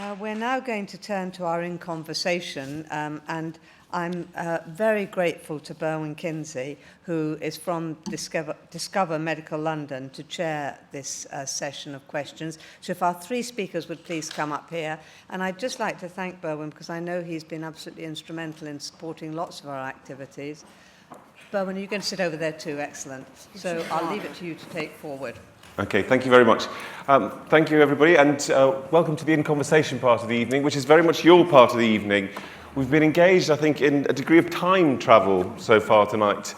We're now going to turn to our In Conversation, and I'm very grateful to Berwyn Kinsey, who is from Discover Medical London, to chair this session of questions. So if our three speakers would please come up here. And I'd just like to thank Berwyn, because I know he's been absolutely instrumental in supporting lots of our activities. Berwyn, are you going to sit over there too? Excellent. So I'll leave it to you to take forward. Okay, thank you very much. Thank you, everybody, and welcome to the In Conversation part of the evening, which is very much your part of the evening. We've been engaged, I think, in a degree of time travel so far tonight.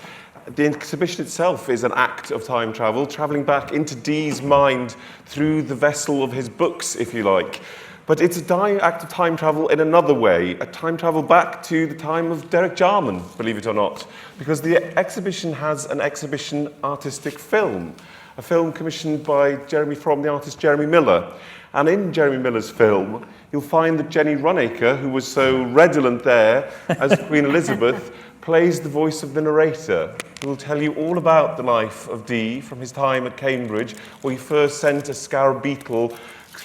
The exhibition itself is an act of time travel, travelling back into Dee's mind through the vessel of his books, if you like. But it's an act of time travel in another way, a time travel back to the time of Derek Jarman, believe it or not, because the exhibition has an exhibition artistic film. A film commissioned by the artist Jeremy Miller. And in Jeremy Miller's film, you'll find that Jenny Runacre, who was so redolent there as Queen Elizabeth, plays the voice of the narrator, who will tell you all about the life of Dee from his time at Cambridge, where he first sent a scarab beetle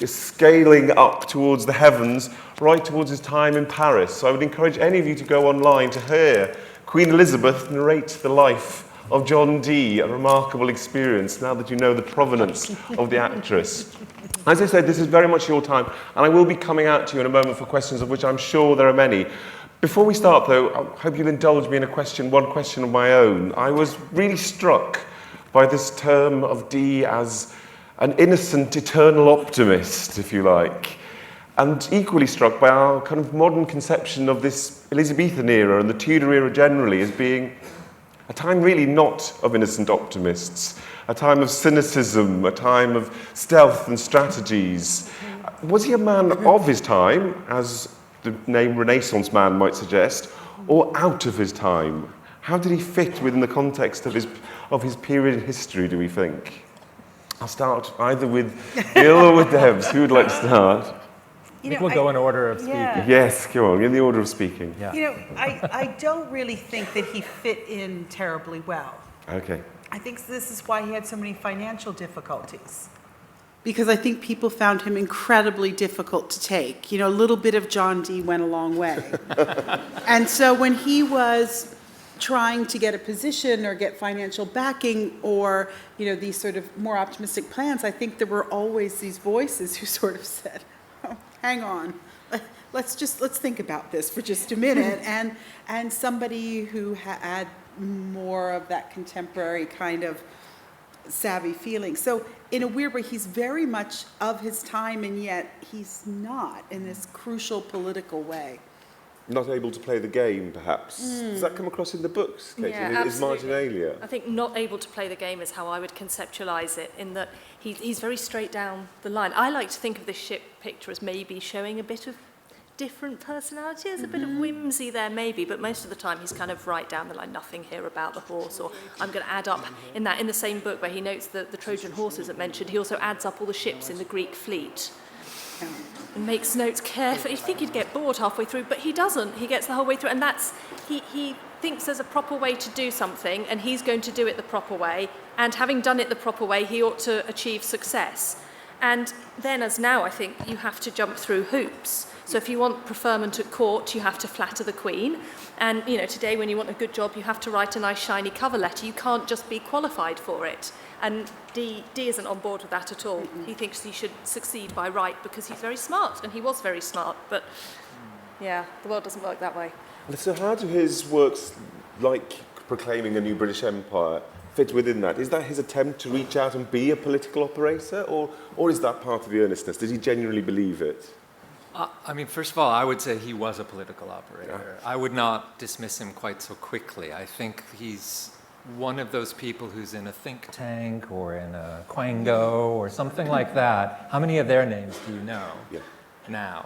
scaling up towards the heavens, right towards his time in Paris. So I would encourage any of you to go online to hear Queen Elizabeth narrate the life of John Dee, a remarkable experience now that you know the provenance of the actress. As I said, this is very much your time, and I will be coming out to you in a moment for questions, of which I'm sure there are many. Before we start, though, I hope you'll indulge me in one question of my own. I was really struck by this term of Dee as an innocent, eternal optimist, if you like, and equally struck by our kind of modern conception of this Elizabethan era and the Tudor era generally as being a time really not of innocent optimists, a time of cynicism, a time of stealth and strategies. Was he a man of his time, as the name Renaissance man might suggest, or out of his time? How did he fit within the context of his period in history, do we think? I'll start either with Bill or with Debs. Who would like to start? I think we'll go in order of speaking. Yeah. Yes, go on, in the order of speaking. Yeah. I don't really think that he fit in terribly well. Okay. I think this is why he had so many financial difficulties. Because I think people found him incredibly difficult to take. A little bit of John Dee went a long way. And so when he was trying to get a position or get financial backing or, these sort of more optimistic plans, I think there were always these voices who sort of said, hang on, let's think about this for just a minute. And somebody who had more of that contemporary kind of savvy feeling. So in a weird way, he's very much of his time, and yet he's not in this crucial political way. Not able to play the game, perhaps. Does that come across in the books, Katie? Yeah, Is marginalia? I think not able to play the game is how I would conceptualise it, in that he's very straight down the line. I like to think of this ship picture as maybe showing a bit of different personality. There's a bit of whimsy there maybe, but most of the time he's kind of right down the line, nothing here about the horse, or I'm going to add up in the same book where he notes the Trojan horses that mentioned, he also adds up all the ships in the Greek fleet. And makes notes carefully. You'd think he'd get bored halfway through, but he doesn't. He gets the whole way through, and he thinks there's a proper way to do something, and he's going to do it the proper way, and having done it the proper way, he ought to achieve success. And then, as now, I think you have to jump through hoops. So if you want preferment at court, you have to flatter the Queen. And, today when you want a good job, you have to write a nice shiny cover letter. You can't just be qualified for it. And Dee isn't on board with that at all. He thinks he should succeed by right because he's very smart, and he was very smart. But, yeah, the world doesn't work that way. So how do his works, like proclaiming a new British Empire, fit within that? Is that his attempt to reach out and be a political operator, or is that part of the earnestness? Did he genuinely believe it? First of all, I would say he was a political operator. Yeah. I would not dismiss him quite so quickly. I think he's one of those people who's in a think tank or in a Quango or something like that. How many of their names do you know now?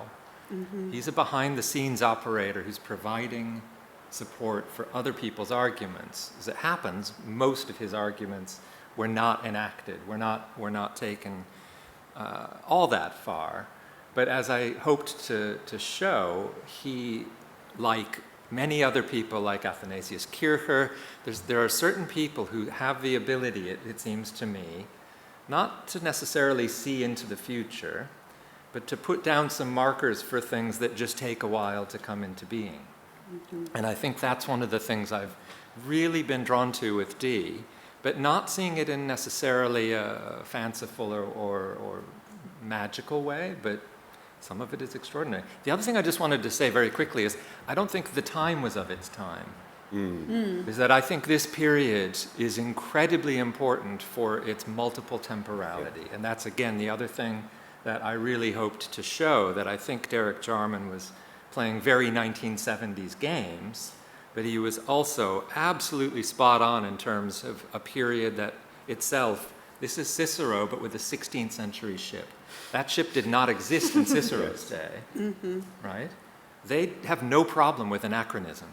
Mm-hmm. He's a behind-the-scenes operator who's providing support for other people's arguments. As it happens, most of his arguments were not enacted, were not taken all that far. But as I hoped to show, he, like many other people like Athanasius Kircher, there are certain people who have the ability, it seems to me, not to necessarily see into the future, but to put down some markers for things that just take a while to come into being. And I think that's one of the things I've really been drawn to with Dee, but not seeing it in necessarily a fanciful or magical way, but some of it is extraordinary. The other thing I just wanted to say very quickly is I don't think the time was of its time. Is that I think this period is incredibly important for its multiple temporality. And that's, again, the other thing that I really hoped to show, that I think Derek Jarman was playing very 1970s games, but he was also absolutely spot on in terms of a period that itself, this is Cicero, but with a 16th century ship. That ship did not exist in Cicero's day, right? They have no problem with anachronism.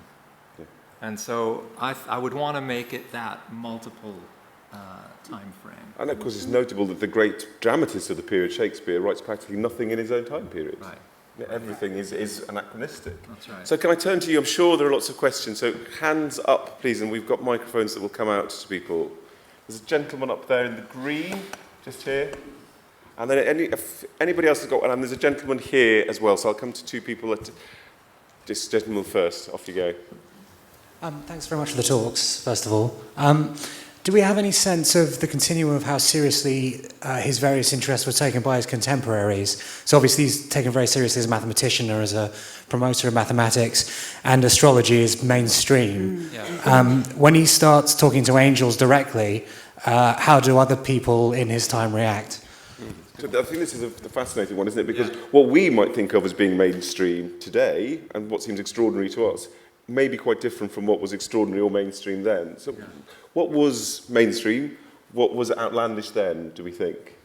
And so I would want to make it that multiple time frame. And of course it's notable that the great dramatist of the period, Shakespeare, writes practically nothing in his own time period. Right. Everything is anachronistic. That's right. So can I turn to you? I'm sure there are lots of questions. So hands up, please, and we've got microphones that will come out to people. There's a gentleman up there in the green, just here. And then if anybody else has got one, and there's a gentleman here as well. So I'll come to two people. This gentleman first. Off you go. Thanks very much for the talks, first of all. Do we have any sense of the continuum of how seriously his various interests were taken by his contemporaries? So obviously he's taken very seriously as a mathematician or as a promoter of mathematics, and astrology is mainstream. When he starts talking to angels directly, how do other people in his time react? So I think this is the fascinating one, isn't it? Because what we might think of as being mainstream today, and what seems extraordinary to us, may be quite different from what was extraordinary or mainstream then. So what was mainstream? What was outlandish then, do we think?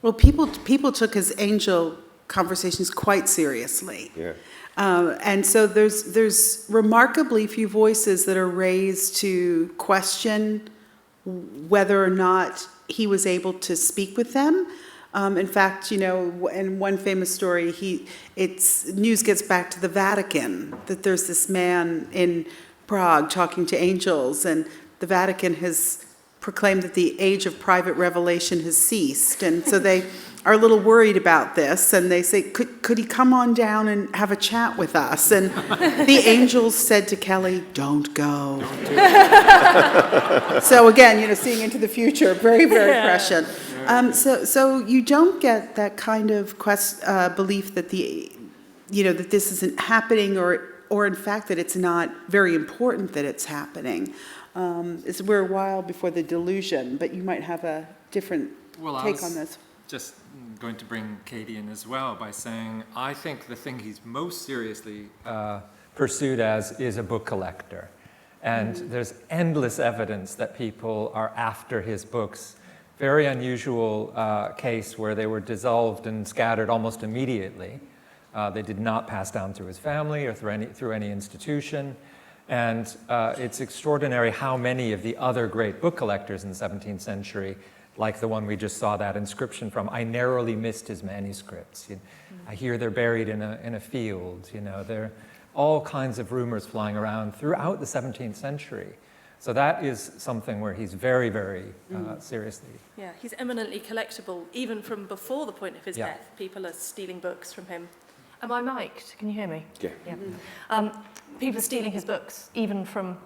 Well, people took his angel conversations quite seriously. Yeah. And so there's remarkably few voices that are raised to question whether or not he was able to speak with them. In fact, you know, in one famous story, news gets back to the Vatican that there's this man in Prague talking to angels, and the Vatican has proclaimed that the age of private revelation has ceased, and so they are a little worried about this, and they say, could he come on down and have a chat with us? And the angels said to Kelly, don't go. So again, you know, seeing into the future, very, very prescient. So you don't get that kind of belief that that this isn't happening, or in fact that it's not very important that it's happening. We're a while before the delusion, but you might have a different take on this. Just going to bring Katie in as well by saying I think the thing he's most seriously Pursued as is a book collector. And there's endless evidence that people are after his books. Very unusual case where they were dissolved and scattered almost immediately. They did not pass down through his family or through any institution. And it's extraordinary how many of the other great book collectors in the 17th century, like the one we just saw that inscription from, I narrowly missed his manuscripts. I hear they're buried in a field. You know, there are all kinds of rumors flying around throughout the 17th century. So that is something where he's very, very seriously. Yeah, he's eminently collectible, even from before the point of his death. People are stealing books from him. Am I mic'd? Can you hear me? Yeah. People are stealing his books, even from,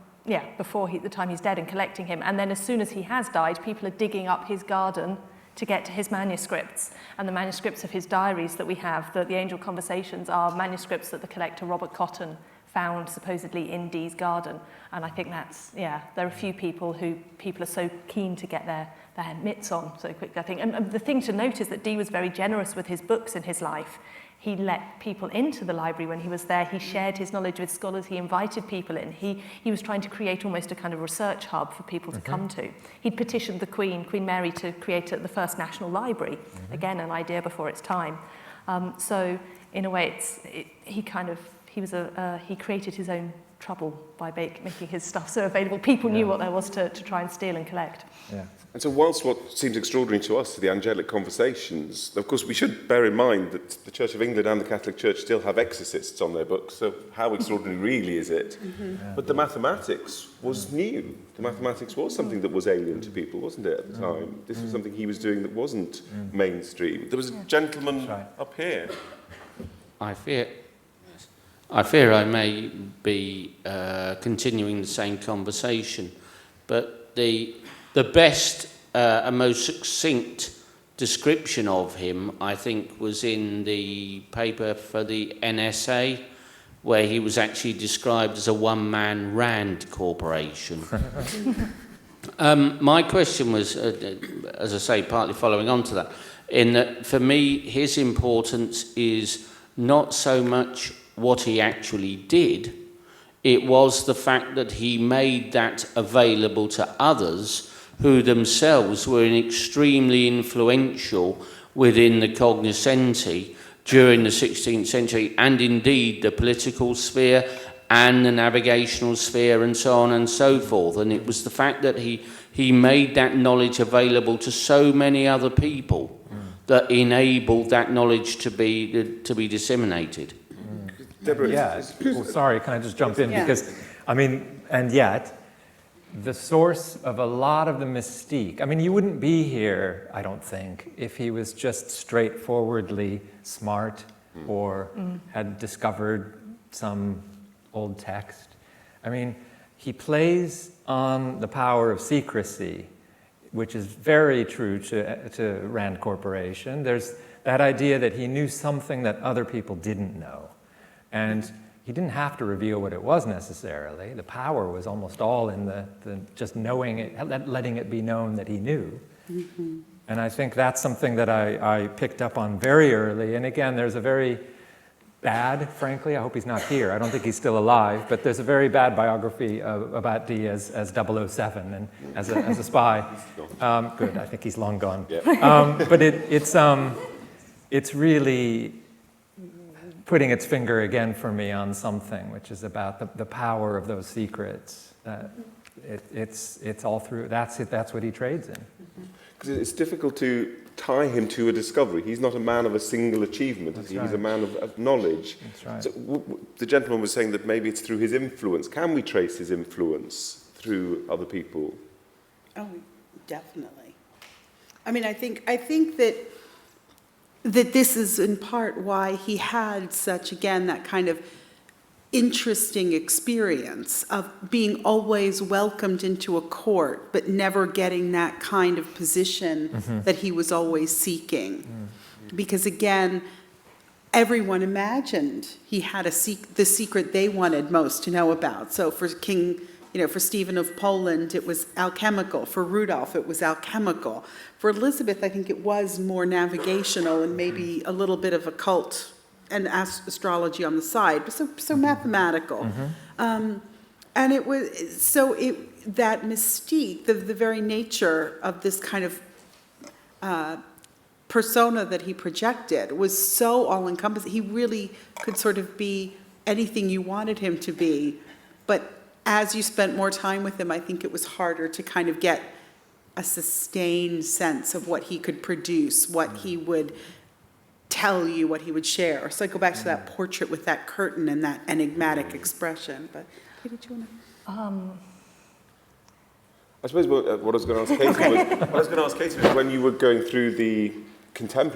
before the time he's dead, and collecting him. And then as soon as he has died, people are digging up his garden to get to his manuscripts. And the manuscripts of his diaries that we have, the Angel Conversations, are manuscripts that the collector Robert Cotton found supposedly in Dee's garden. And I think that's, there are a few people are so keen to get their mitts on so quickly, I think. And the thing to note is that Dee was very generous with his books in his life. He let people into the library when he was there. He shared his knowledge with scholars. He invited people in. He was trying to create almost a kind of research hub for people to come to. He'd petitioned the Queen Mary, to create the first national library. Again, an idea before its time. So in a way, he created his own trouble by making his stuff so available. People knew what there was to try and steal and collect. Yeah. And so whilst what seems extraordinary to us, the angelic conversations, of course we should bear in mind that the Church of England and the Catholic Church still have exorcists on their books, so how extraordinary really is it? But the mathematics was new. The mathematics was something that was alien to people, wasn't it, at the time? This was something he was doing that wasn't mainstream. There was a gentleman up here. I fear I may be continuing the same conversation, but the best and most succinct description of him, I think, was in the paper for the NSA, where he was actually described as a one-man RAND corporation. My question was, as I say, partly following on to that, in that for me, his importance is not so much what he actually did, it was the fact that he made that available to others who themselves were extremely influential within the cognoscenti during the 16th century, and indeed the political sphere and the navigational sphere and so on and so forth. And it was the fact that he made that knowledge available to so many other people that enabled that knowledge to be disseminated. Deborah, Sorry, can I just jump in? Because, I mean, and yet, the source of a lot of the mystique, I mean, you wouldn't be here, I don't think, if he was just straightforwardly smart or had discovered some old text. I mean, he plays on the power of secrecy, which is very true to Rand Corporation. There's that idea that he knew something that other people didn't know. And he didn't have to reveal what it was necessarily. The power was almost all in the just knowing it, letting it be known that he knew. And I think that's something that I picked up on very early. And again, there's a very bad, frankly, I hope he's not here, I don't think he's still alive, but there's a very bad biography about Dee as 007 and as a spy. Good, I think he's long gone. But it's really putting its finger again for me on something, which is about the power of those secrets. It's all through, that's what he trades in. Because it's difficult to tie him to a discovery. He's not a man of a single achievement. He's a man of knowledge. That's right. So the gentleman was saying that maybe it's through his influence. Can we trace his influence through other people? Oh, definitely. I mean, I think that this is in part why he had such, again, that kind of interesting experience of being always welcomed into a court, but never getting that kind of position that he was always seeking. Because again, everyone imagined he had the secret they wanted most to know about. So for for Stephen of Poland, it was alchemical. For Rudolph, it was alchemical. For Elizabeth, I think it was more navigational and maybe a little bit of occult and astrology on the side, but so mathematical. And it was, that mystique, the very nature of this kind of persona that he projected was so all-encompassing. He really could sort of be anything you wanted him to be, but as you spent more time with him, I think it was harder to kind of get a sustained sense of what he could produce, what he would tell you, what he would share. So I go back to that portrait with that curtain and that enigmatic expression. But did you want to? I suppose what I was going to ask Katie was when you were going through the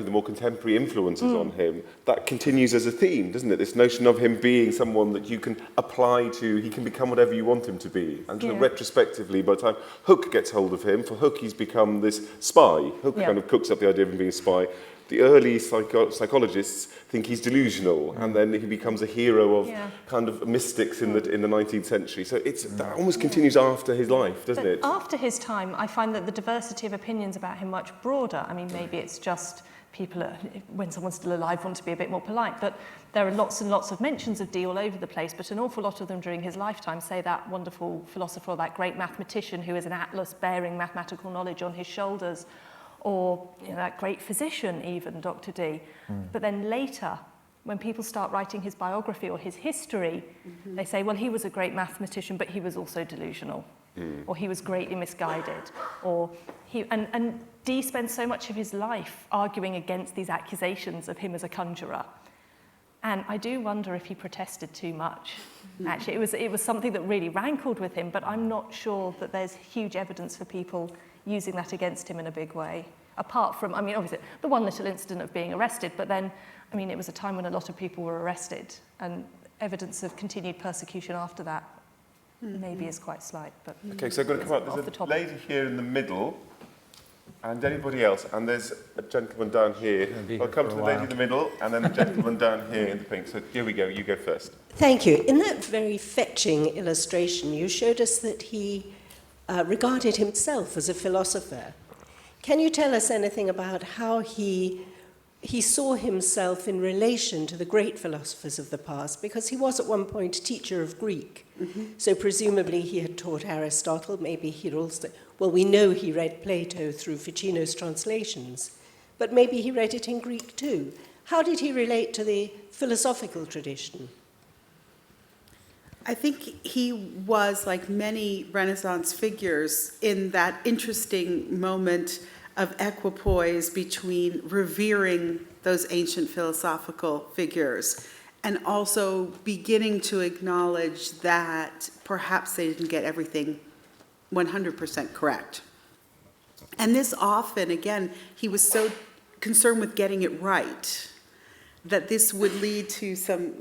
more contemporary influences on him, that continues as a theme, doesn't it? This notion of him being someone that you can apply to, he can become whatever you want him to be. And kind of retrospectively, by the time Hooke gets hold of him, for Hooke he's become this spy. Hooke kind of cooks up the idea of him being a spy. The early psychologists think he's delusional, and then he becomes a hero of kind of mystics in the 19th century. So that almost continues after his life, doesn't it? After his time, I find that the diversity of opinions about him much broader. I mean, maybe it's just people, when someone's still alive, want to be a bit more polite, but there are lots and lots of mentions of Dee all over the place, but an awful lot of them during his lifetime, say that wonderful philosopher or that great mathematician who is an atlas bearing mathematical knowledge on his shoulders, or that great physician even, Dr. Dee. But then later, when people start writing his biography or his history, they say, well, he was a great mathematician, but he was also delusional, or he was greatly misguided, or and Dee spends so much of his life arguing against these accusations of him as a conjurer. And I do wonder if he protested too much. Actually, it was something that really rankled with him, but I'm not sure that there's huge evidence for people using that against him in a big way. Apart from, I mean, obviously, the one little incident of being arrested, but then, I mean, it was a time when a lot of people were arrested, and evidence of continued persecution after that maybe is quite slight. But Okay, so I've got to come up. There's a lady here in the middle, and anybody else, and there's a gentleman down here. I'll come to the lady in the middle, and then the gentleman down here in the pink. So here we go, you go first. Thank you. In that very fetching illustration, you showed us that he regarded himself as a philosopher. Can you tell us anything about how he saw himself in relation to the great philosophers of the past? Because he was at one point a teacher of Greek. So presumably he had taught Aristotle. Maybe he'd also, well, we know he read Plato through Ficino's translations, but maybe he read it in Greek too. How did he relate to the philosophical tradition? I think he was, like many Renaissance figures, in that interesting moment of equipoise between revering those ancient philosophical figures and also beginning to acknowledge that perhaps they didn't get everything 100% correct. And this often, again, he was so concerned with getting it right that this would lead to some,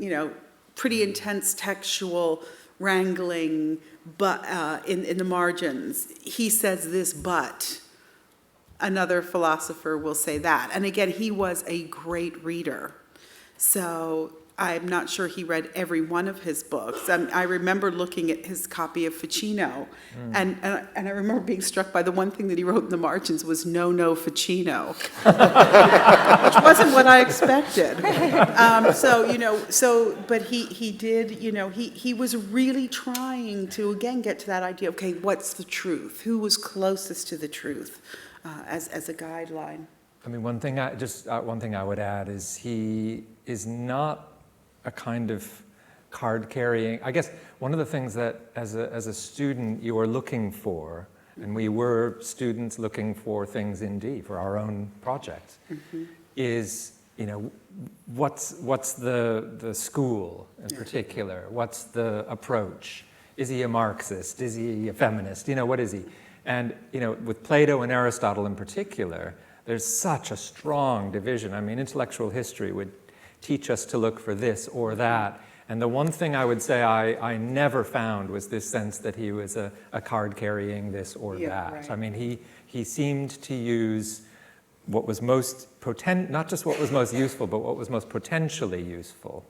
pretty intense textual wrangling, but in the margins. He says this, but another philosopher will say that. And again, he was a great reader. So I'm not sure he read every one of his books. I remember looking at his copy of Ficino, and I remember being struck by the one thing that he wrote in the margins was no Ficino, which wasn't what I expected. But he did, he was really trying to, again, get to that idea, okay, what's the truth? Who was closest to the truth as a guideline? I mean, one thing I would add is he is not a kind of card-carrying. I guess one of the things that as a student you are looking for, and we were students looking for things in Dee for our own project, is, what's the school in particular? What's the approach? Is he a Marxist? Is he a feminist? What is he? And, with Plato and Aristotle in particular, there's such a strong division. I mean, intellectual history would teach us to look for this or that. And the one thing I would say I never found was this sense that he was a card carrying this or that. Right. I mean, he seemed to use what was most not just what was most useful, but what was most potentially useful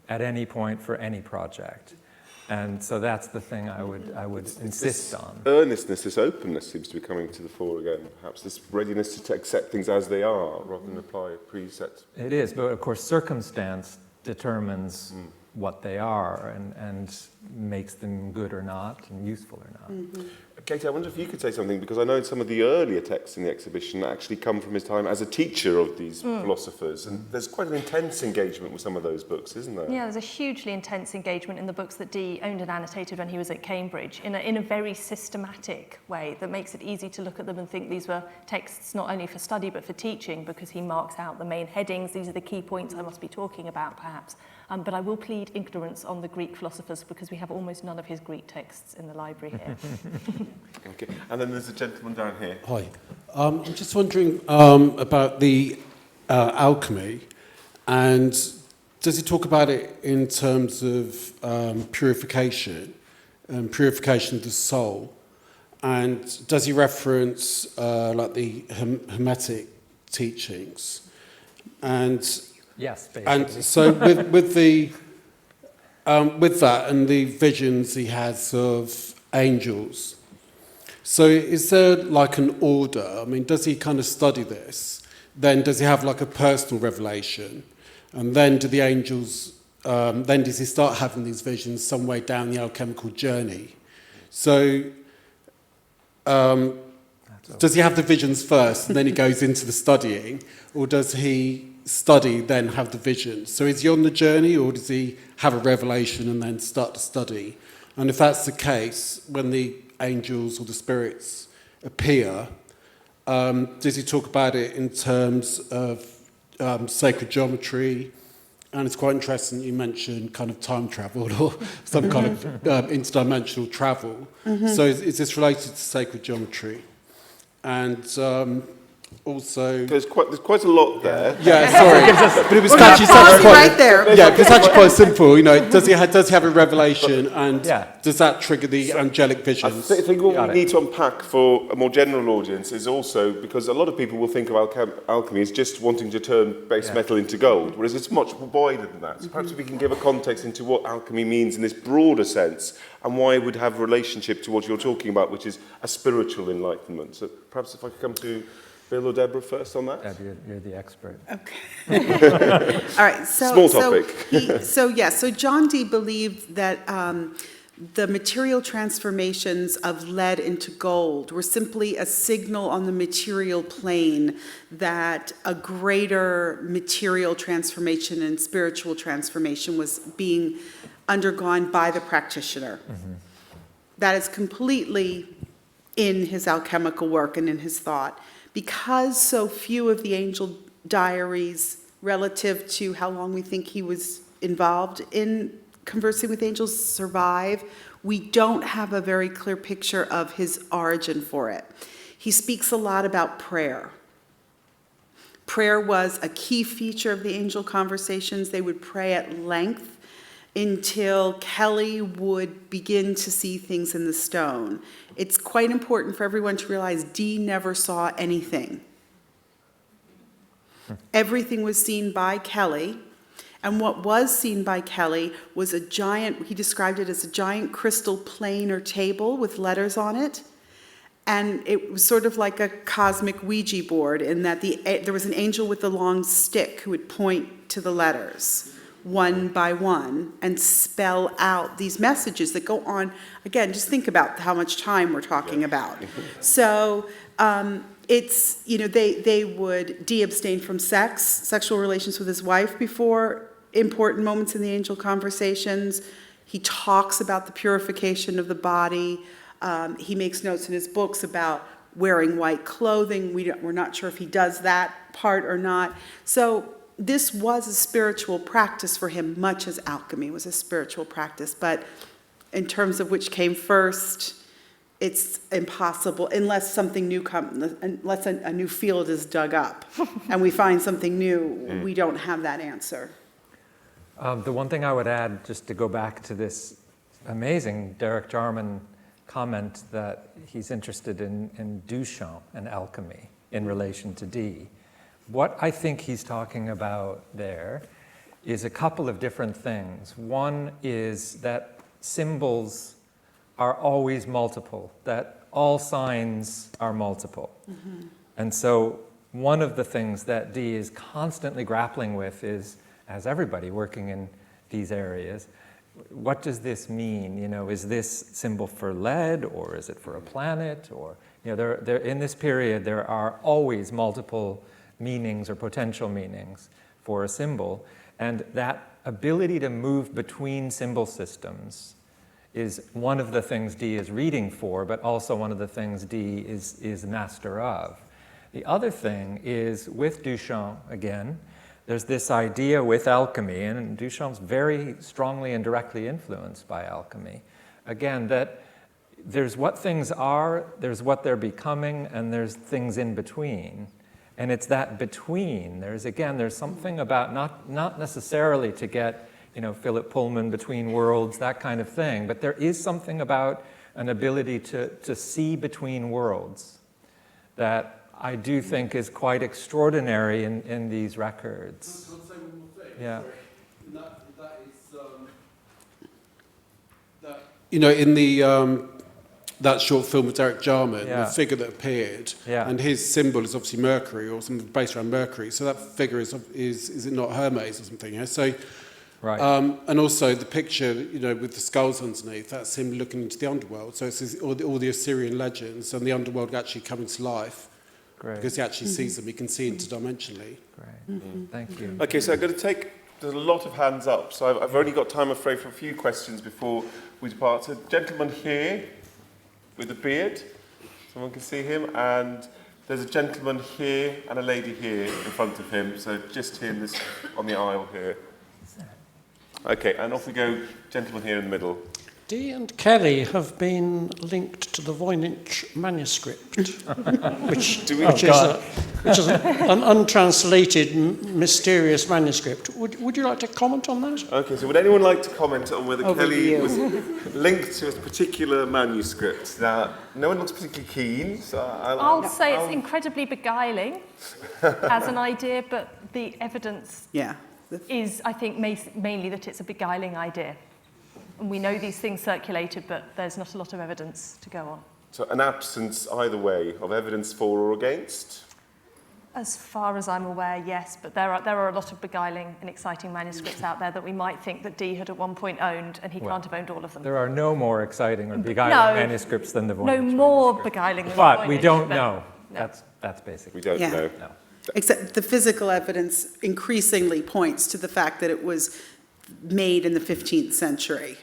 at any point for any project. And so that's the thing I would insist on. Earnestness, this openness seems to be coming to the fore again. Perhaps this readiness to accept things as they are rather than apply presets. It is, but of course circumstance determines what they are and makes them good or not and useful or not. Katie, I wonder if you could say something, because I know some of the earlier texts in the exhibition actually come from his time as a teacher of these philosophers, and there's quite an intense engagement with some of those books, isn't there? Yeah, there's a hugely intense engagement in the books that Dee owned and annotated when he was at Cambridge in a very systematic way that makes it easy to look at them and think these were texts not only for study but for teaching, because he marks out the main headings. These are the key points I must be talking about, perhaps. But I will plead ignorance on the Greek philosophers because we have almost none of his Greek texts in the library here. Okay, and then there's a gentleman down here. Hi. I'm just wondering about the alchemy, and does he talk about it in terms of purification of the soul? And does he reference like the Hermetic teachings? And yes, basically. And so with that and the visions he has of angels, so is there like an order? I mean, does he kind of study this? Then does he have like a personal revelation? And then do the angels, then does he start having these visions some way down the alchemical journey? So does he have the visions first and then he goes into the studying? Or does he study, then have the vision? So is he on the journey, or does he have a revelation and then start to study? And if that's the case, when the angels or the spirits appear, does he talk about it in terms of sacred geometry? And it's quite interesting you mentioned kind of time travel or some kind of interdimensional travel. So is this related to sacred geometry? And also... There's quite a lot there. Yeah, sorry. But it was actually pause you right there. Yeah, but it's actually quite simple. You know, does he have a revelation, and does that trigger the angelic visions? I think what we need to unpack for a more general audience is also, because a lot of people will think of alchemy as just wanting to turn base metal into gold, whereas it's much wider than that. So perhaps if we can give a context into what alchemy means in this broader sense, and why it would have a relationship to what you're talking about, which is a spiritual enlightenment. So perhaps if I could come to Bill or Deborah first on that. Deb, you're the expert. Okay. All right. Small topic. So John Dee believed that the material transformations of lead into gold were simply a signal on the material plane that a greater material transformation and spiritual transformation was being undergone by the practitioner. That is completely in his alchemical work and in his thought. Because so few of the angel diaries relative to how long we think he was involved in conversing with angels survive, we don't have a very clear picture of his origin for it. He speaks a lot about prayer. Prayer was a key feature of the angel conversations. They would pray at length until Kelly would begin to see things in the stone. It's quite important for everyone to realize Dee never saw anything. Everything was seen by Kelly, and what was seen by Kelly was a giant, he described it as a giant crystal plane or table with letters on it, and it was sort of like a cosmic Ouija board in that there was an angel with a long stick who would point to the letters one by one and spell out these messages that go on. Again, just think about how much time we're talking about. So it's, Dee abstained from sexual relations with his wife before important moments in the angel conversations. He talks about the purification of the body. He makes notes in his books about wearing white clothing. We're not sure if he does that part or not. So this was a spiritual practice for him, much as alchemy was a spiritual practice. But in terms of which came first, it's impossible unless something new unless a new field is dug up and we find something new. We don't have that answer. The one thing I would add, just to go back to this amazing Derek Jarman comment that he's interested in Duchamp and alchemy in relation to Dee. What I think he's talking about there is a couple of different things. One is that symbols are always multiple, that all signs are multiple. And so one of the things that Dee is constantly grappling with is, as everybody working in these areas, what does this mean? Is this symbol for lead, or is it for a planet? Or, there in this period, there are always multiple meanings or potential meanings for a symbol. And that ability to move between symbol systems is one of the things Dee is reading for, but also one of the things Dee is master of. The other thing is, with Duchamp, again, there's this idea with alchemy, and Duchamp's very strongly and directly influenced by alchemy, again, that there's what things are, there's what they're becoming, and there's things in between. And it's that between. There's something about not necessarily to get, Philip Pullman between worlds, that kind of thing, but there is something about an ability to see between worlds that I do think is quite extraordinary in these records. Can I say one more thing? Yeah. In the that short film with Derek Jarman, the figure that appeared, and his symbol is obviously Mercury, or something based around Mercury. So that figure is it not Hermes or something? Yeah. So, right. And also the picture, with the skulls underneath, that's him looking into the underworld. So it's all the Assyrian legends and the underworld actually coming to life. Great. because he actually sees them, he can see interdimensionally. Great. Thank you. Okay, so I'm going to take, there's a lot of hands up, so I've only got time, I'm afraid, for a few questions before we depart. So, gentleman here with a beard, someone can see him, and there's a gentleman here and a lady here in front of him, so just here in this, on the aisle here. Okay, and off we go, gentleman here in the middle. Dee and Kelly have been linked to the Voynich manuscript, which is an untranslated, mysterious manuscript. Would you like to comment on that? Okay, so would anyone like to comment on whether Kelly was linked to a particular manuscript? Now, no one looks particularly keen, so I'll say it's incredibly beguiling as an idea, but the evidence is, I think, mainly that it's a beguiling idea. And we know these things circulated, but there's not a lot of evidence to go on. So an absence, either way, of evidence for or against? As far as I'm aware, yes, but there are a lot of beguiling and exciting manuscripts out there that we might think that Dee had at one point owned, and he can't have owned all of them. There are no more exciting or beguiling manuscripts than the Voynich No more beguiling than the Voynich. But we don't know. No. That's basically. We don't know. No. Except the physical evidence increasingly points to the fact that it was made in the 15th century.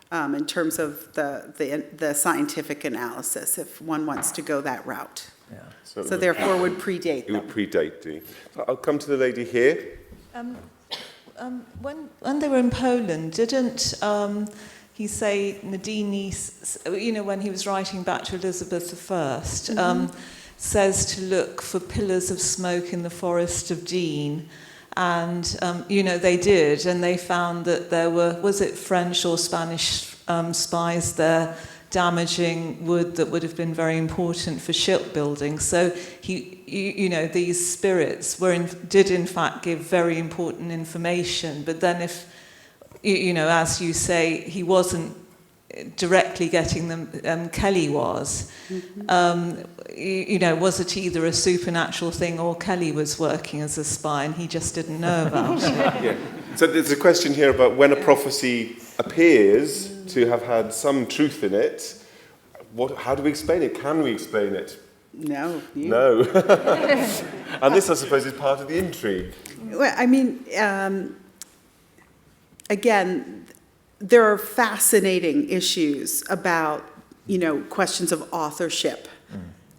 In terms of the scientific analysis, if one wants to go that route. Yeah. So therefore would predate It them. would predate Dee. So I'll come to the lady here. When they were in Poland, didn't he say Nadini, when he was writing back to Elizabeth I, says to look for pillars of smoke in the forest of Dean? And, they did, and they found that there were, was it French or Spanish spies there damaging wood that would have been very important for shipbuilding. So, these spirits did in fact give very important information. But then if, as you say, he wasn't directly getting them, Kelly was. Was it either a supernatural thing or Kelly was working as a spy and he just didn't know about it? Yeah. So there's a question here about when a prophecy appears to have had some truth in it. How do we explain it? Can we explain it? No. No. And this, I suppose, is part of the intrigue. Well, I mean, again, there are fascinating issues about, questions of authorship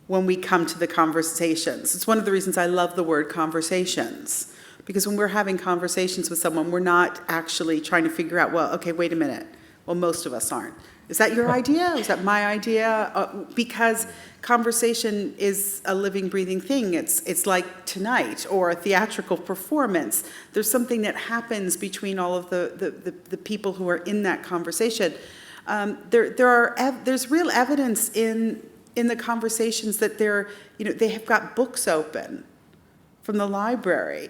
when we come to the conversations. It's one of the reasons I love the word conversations, because when we're having conversations with someone, we're not actually trying to figure out, well, okay, wait a minute. Well, most of us aren't. Is that your idea? Is that my idea? Because conversation is a living, breathing thing. It's like tonight or a theatrical performance. There's something that happens between all of the people who are in that conversation. There's real evidence in the conversations that they have got books open from the library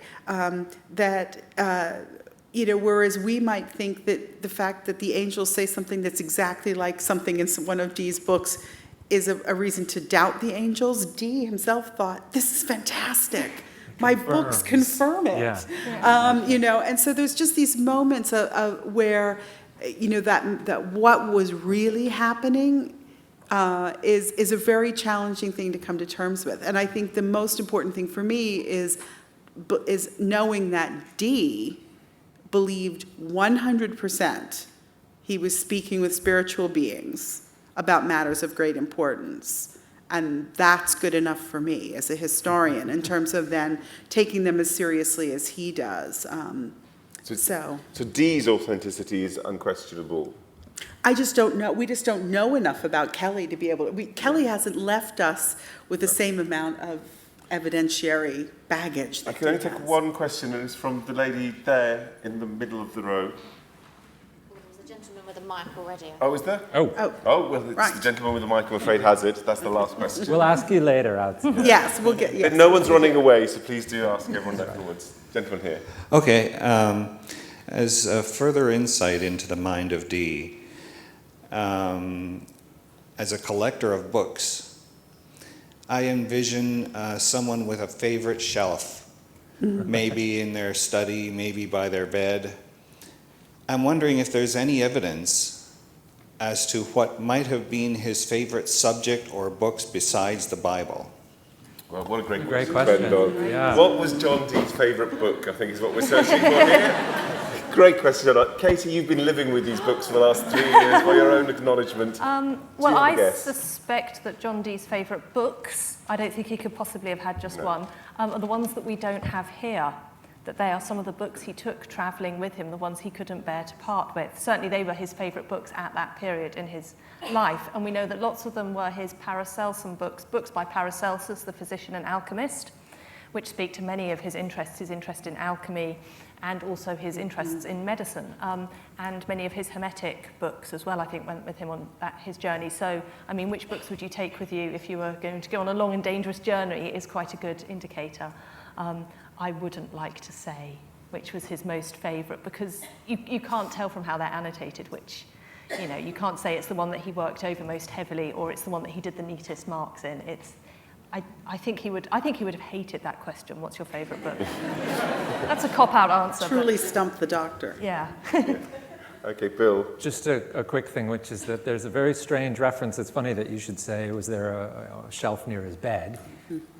whereas we might think that the fact that the angels say something that's exactly like something in one of Dee's books is a reason to doubt the angels. Dee himself thought, this is fantastic. My books confirm it. Yeah. And so there's just these moments of where, that what was really happening is a very challenging thing to come to terms with. And I think the most important thing for me is knowing that Dee believed 100% he was speaking with spiritual beings about matters of great importance. And that's good enough for me as a historian in terms of then taking them as seriously as he does. So Dee's authenticity is unquestionable. I just don't know. We just don't know enough about Kelly to be able to. Kelly hasn't left us with the same amount of evidentiary baggage. I can only take one question, and it's from the lady there in the middle of the row. There's a gentleman with a mic already. Oh, is there? Oh, well, it's the gentleman with the mic, I'm afraid, has it. That's the last question. we'll ask you later, outside. Yes, we'll get. Yes. No one's running away, so please do ask everyone afterwards. Gentleman here. Okay. As a further insight into the mind of Dee, as a collector of books, I envision someone with a favorite shelf, maybe in their study, maybe by their bed. I'm wondering if there's any evidence as to what might have been his favorite subject or books besides the Bible. Well, what a great Great question. question. Yeah. What was John Dee's favourite book, I think is what we're searching for here. Great question. Katie, you've been living with these books for the last 3 years. For your own acknowledgement. Well, I suspect that John Dee's favourite books, I don't think he could possibly have had just one, are the ones that we don't have here. That they are some of the books he took travelling with him, the ones he couldn't bear to part with. Certainly they were his favourite books at that period in his life, and we know that lots of them were his Paracelsus books by Paracelsus, the physician and alchemist, which speak to many of his interests, his interest in alchemy and also his interests in medicine. And many of his Hermetic books as well, I think, went with him on his journey. So, I mean, which books would you take with you if you were going to go on a long and dangerous journey is quite a good indicator. I wouldn't like to say which was his most favourite, because you can't tell from how they're annotated which, you can't say it's the one that he worked over most heavily or it's the one that he did the neatest marks in. I think he would have hated that question, what's your favourite book? That's a cop-out answer. Truly stumped the doctor. Yeah. Okay, Bill. Just a quick thing, which is that there's a very strange reference. It's funny that you should say, was there a shelf near his bed?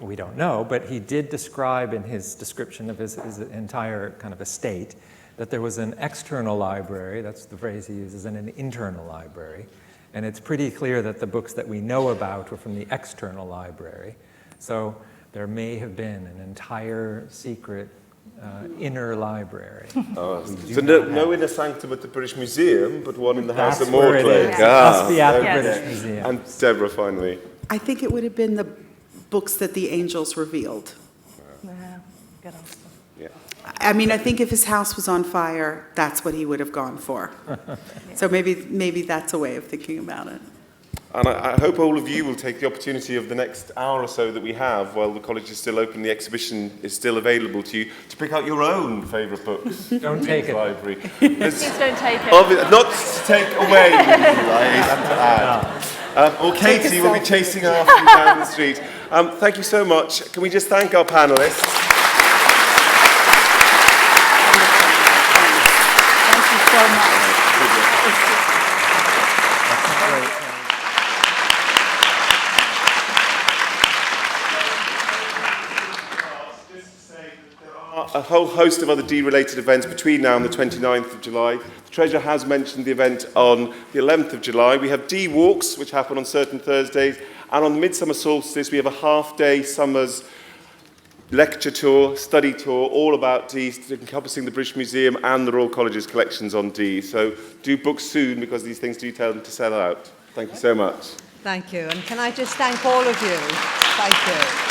We don't know, but he did describe in his description of his entire kind of estate that there was an external library, that's the phrase he uses, and an internal library. And it's pretty clear that the books that we know about were from the external library. So there may have been an entire secret inner library. So no inner sanctum at the British Museum, but one in the house at where it Mortlake. is. Must be at the British Museum. And Deborah, finally. I think it would have been the books that the angels revealed. Yeah, good answer. Yeah. I mean, I think if his house was on fire, that's what he would have gone for. So maybe that's a way of thinking about it. And I hope all of you will take the opportunity of the next hour or so that we have while the college is still open, the exhibition is still available to you, to pick out your own favourite books. Don't take it. Library. Please don't take it. Not to take away, I have to add. Or Katie will be chasing after you down the street. Thank you so much. Can we just thank our panellists? Thank you so much. A whole host of other Dee-related events between now and the 29th of July. The Treasurer has mentioned the event on the 11th of July. We have Dee Walks, which happen on certain Thursdays, and on the Midsummer Solstice, we have a half-day summer's lecture tour, study tour, all about Dee, encompassing the British Museum and the Royal College's collections on Dee. So do book soon, because these things do tend to sell out. Thank you so much. Thank you. And can I just thank all of you? Thank you.